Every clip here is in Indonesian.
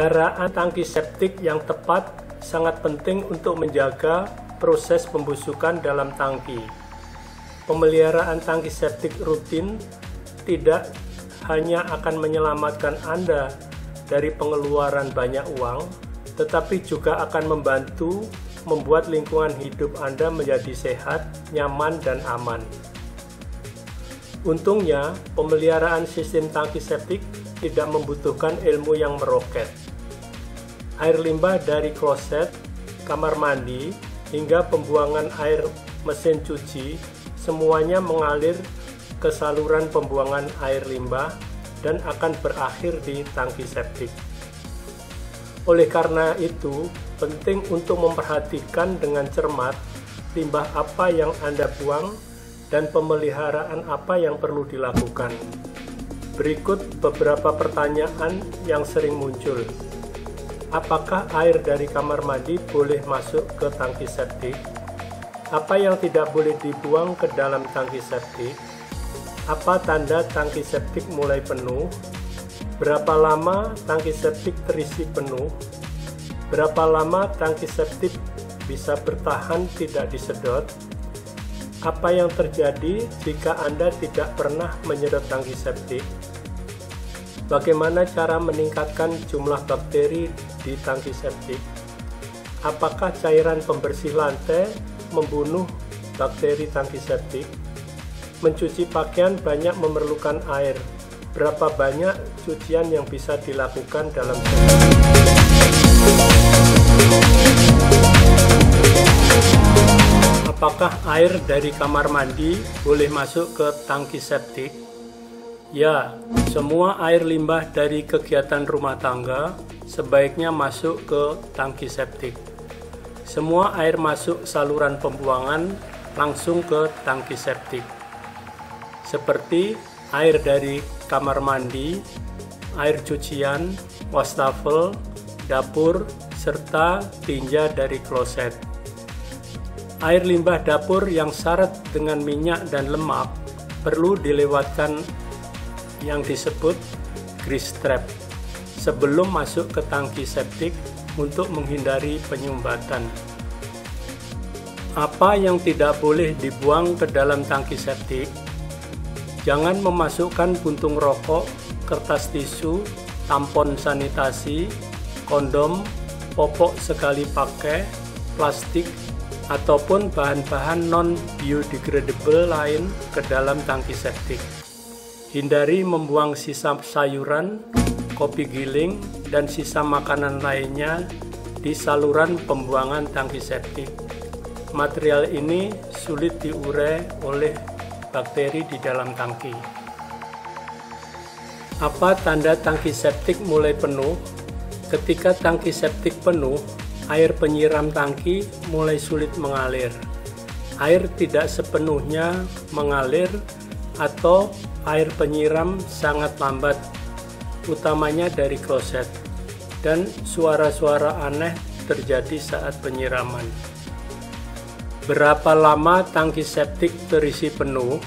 Pemeliharaan tangki septik yang tepat sangat penting untuk menjaga proses pembusukan dalam tangki. Pemeliharaan tangki septik rutin tidak hanya akan menyelamatkan Anda dari pengeluaran banyak uang, tetapi juga akan membantu membuat lingkungan hidup Anda menjadi sehat, nyaman, dan aman. Untungnya, pemeliharaan sistem tangki septik tidak membutuhkan ilmu yang meroket. Air limbah dari kloset, kamar mandi, hingga pembuangan air mesin cuci, semuanya mengalir ke saluran pembuangan air limbah dan akan berakhir di tangki septik. Oleh karena itu, penting untuk memperhatikan dengan cermat limbah apa yang Anda buang dan pemeliharaan apa yang perlu dilakukan. Berikut beberapa pertanyaan yang sering muncul. Apakah air dari kamar mandi boleh masuk ke tangki septik? Apa yang tidak boleh dibuang ke dalam tangki septik? Apa tanda tangki septik mulai penuh? Berapa lama tangki septik terisi penuh? Berapa lama tangki septik bisa bertahan tidak disedot? Apa yang terjadi jika Anda tidak pernah menyedot tangki septik? Bagaimana cara meningkatkan jumlah bakteri di tangki septik? Apakah cairan pembersih lantai membunuh bakteri tangki septik? Mencuci pakaian banyak memerlukan air. Berapa banyak cucian yang bisa dilakukan dalam sehari? Apakah air dari kamar mandi boleh masuk ke tangki septik? Ya, semua air limbah dari kegiatan rumah tangga sebaiknya masuk ke tangki septik. Semua air masuk saluran pembuangan langsung ke tangki septik. Seperti air dari kamar mandi, air cucian, wastafel, dapur, serta tinja dari kloset. Air limbah dapur yang syarat dengan minyak dan lemak perlu dilewatkan yang disebut grease trap sebelum masuk ke tangki septik untuk menghindari penyumbatan. Apa yang tidak boleh dibuang ke dalam tangki septik? Jangan memasukkan puntung rokok, kertas tisu, tampon sanitasi, kondom, popok sekali pakai, plastik, ataupun bahan-bahan non-biodegradable lain ke dalam tangki septik. Hindari membuang sisa sayuran, kopi giling, dan sisa makanan lainnya di saluran pembuangan tangki septik. Material ini sulit diurai oleh bakteri di dalam tangki. Apa tanda tangki septik mulai penuh? Ketika tangki septik penuh, air penyiram tangki mulai sulit mengalir. Air tidak sepenuhnya mengalir atau air penyiram sangat lambat, utamanya dari kloset, dan suara-suara aneh terjadi saat penyiraman. Berapa lama tangki septik terisi penuh?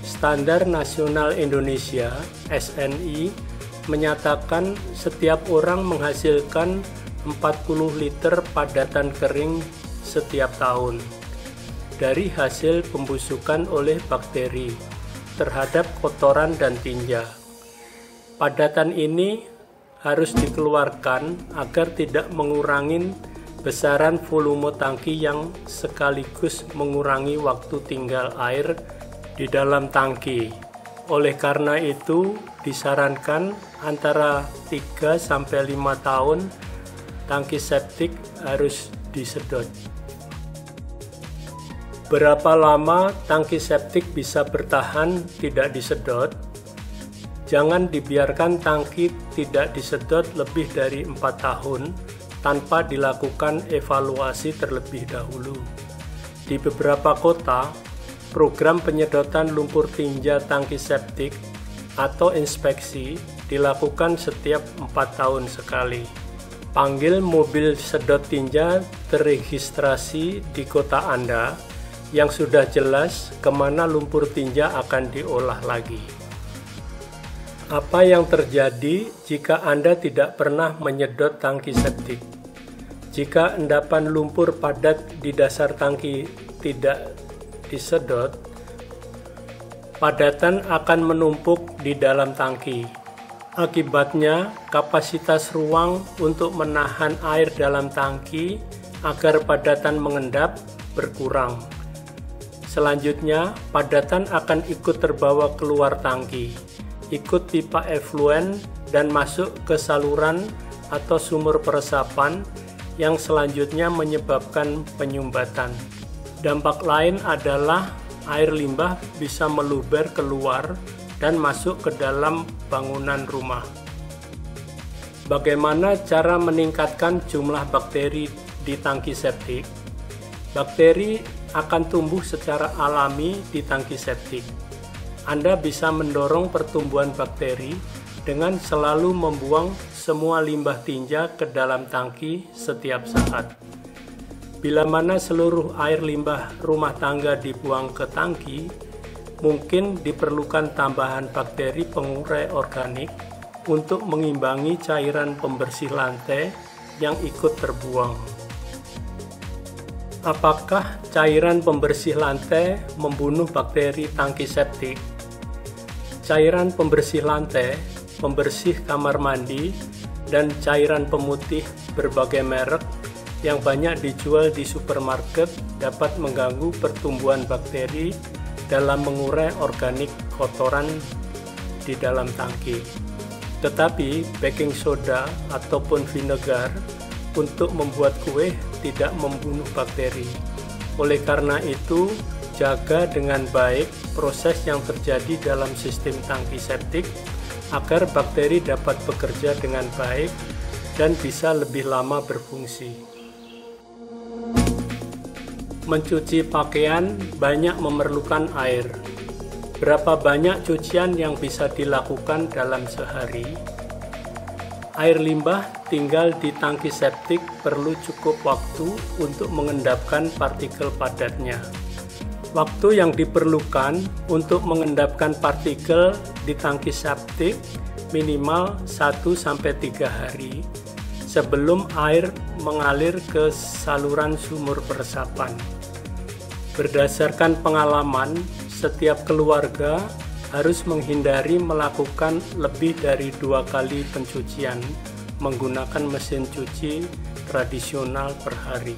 Standar Nasional Indonesia (SNI) menyatakan setiap orang menghasilkan 40 liter padatan kering setiap tahun dari hasil pembusukan oleh bakteri terhadap kotoran dan tinja. Padatan ini harus dikeluarkan agar tidak mengurangi besaran volume tangki yang sekaligus mengurangi waktu tinggal air di dalam tangki. Oleh karena itu, disarankan antara 3-5 tahun tangki septik harus disedot. Berapa lama tangki septik bisa bertahan tidak disedot? Jangan dibiarkan tangki tidak disedot lebih dari 4 tahun tanpa dilakukan evaluasi terlebih dahulu. Di beberapa kota, program penyedotan lumpur tinja tangki septik atau inspeksi dilakukan setiap 4 tahun sekali. Panggil mobil sedot tinja terregistrasi di kota Anda yang sudah jelas kemana lumpur tinja akan diolah lagi. Apa yang terjadi jika Anda tidak pernah menyedot tangki septik? Jika endapan lumpur padat di dasar tangki tidak disedot, padatan akan menumpuk di dalam tangki. Akibatnya, kapasitas ruang untuk menahan air dalam tangki agar padatan mengendap berkurang. Selanjutnya, padatan akan ikut terbawa keluar tangki, ikut pipa efluen dan masuk ke saluran atau sumur peresapan yang selanjutnya menyebabkan penyumbatan. Dampak lain adalah air limbah bisa meluber keluar dan masuk ke dalam bangunan rumah. Bagaimana cara meningkatkan jumlah bakteri di tangki septik? Bakteri akan tumbuh secara alami di tangki septik. Anda bisa mendorong pertumbuhan bakteri dengan selalu membuang semua limbah tinja ke dalam tangki setiap saat. Bila mana seluruh air limbah rumah tangga dibuang ke tangki, mungkin diperlukan tambahan bakteri pengurai organik untuk mengimbangi cairan pembersih lantai yang ikut terbuang. Apakah cairan pembersih lantai membunuh bakteri tangki septik? Cairan pembersih lantai, pembersih kamar mandi, dan cairan pemutih berbagai merek yang banyak dijual di supermarket dapat mengganggu pertumbuhan bakteri dalam mengurai organik kotoran di dalam tangki. Tetapi baking soda ataupun vinegar untuk membuat kue tidak membunuh bakteri. Oleh karena itu, jaga dengan baik proses yang terjadi dalam sistem tangki septik agar bakteri dapat bekerja dengan baik dan bisa lebih lama berfungsi. Mencuci pakaian banyak memerlukan air. Berapa banyak cucian yang bisa dilakukan dalam sehari? Air limbah tinggal di tangki septik perlu cukup waktu untuk mengendapkan partikel padatnya. Waktu yang diperlukan untuk mengendapkan partikel di tangki septik minimal 1-3 hari sebelum air mengalir ke saluran sumur peresapan. Berdasarkan pengalaman, setiap keluarga harus menghindari melakukan lebih dari 2 kali pencucian menggunakan mesin cuci tradisional per hari.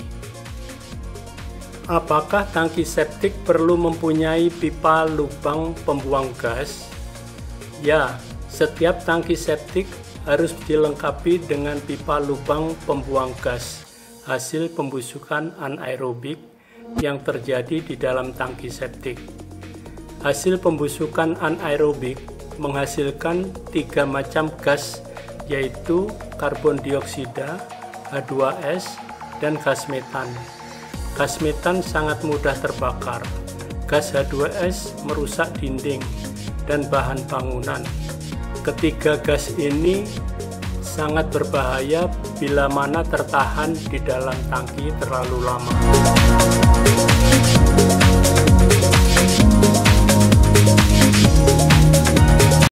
Apakah tangki septik perlu mempunyai pipa lubang pembuang gas? Ya, setiap tangki septik harus dilengkapi dengan pipa lubang pembuang gas hasil pembusukan anaerobik yang terjadi di dalam tangki septik. Hasil pembusukan anaerobik menghasilkan 3 macam gas, yaitu karbon dioksida, H2S, dan gas metan. Gas metan sangat mudah terbakar. Gas H2S merusak dinding dan bahan bangunan. Ketiga gas ini sangat berbahaya bila mana tertahan di dalam tangki terlalu lama.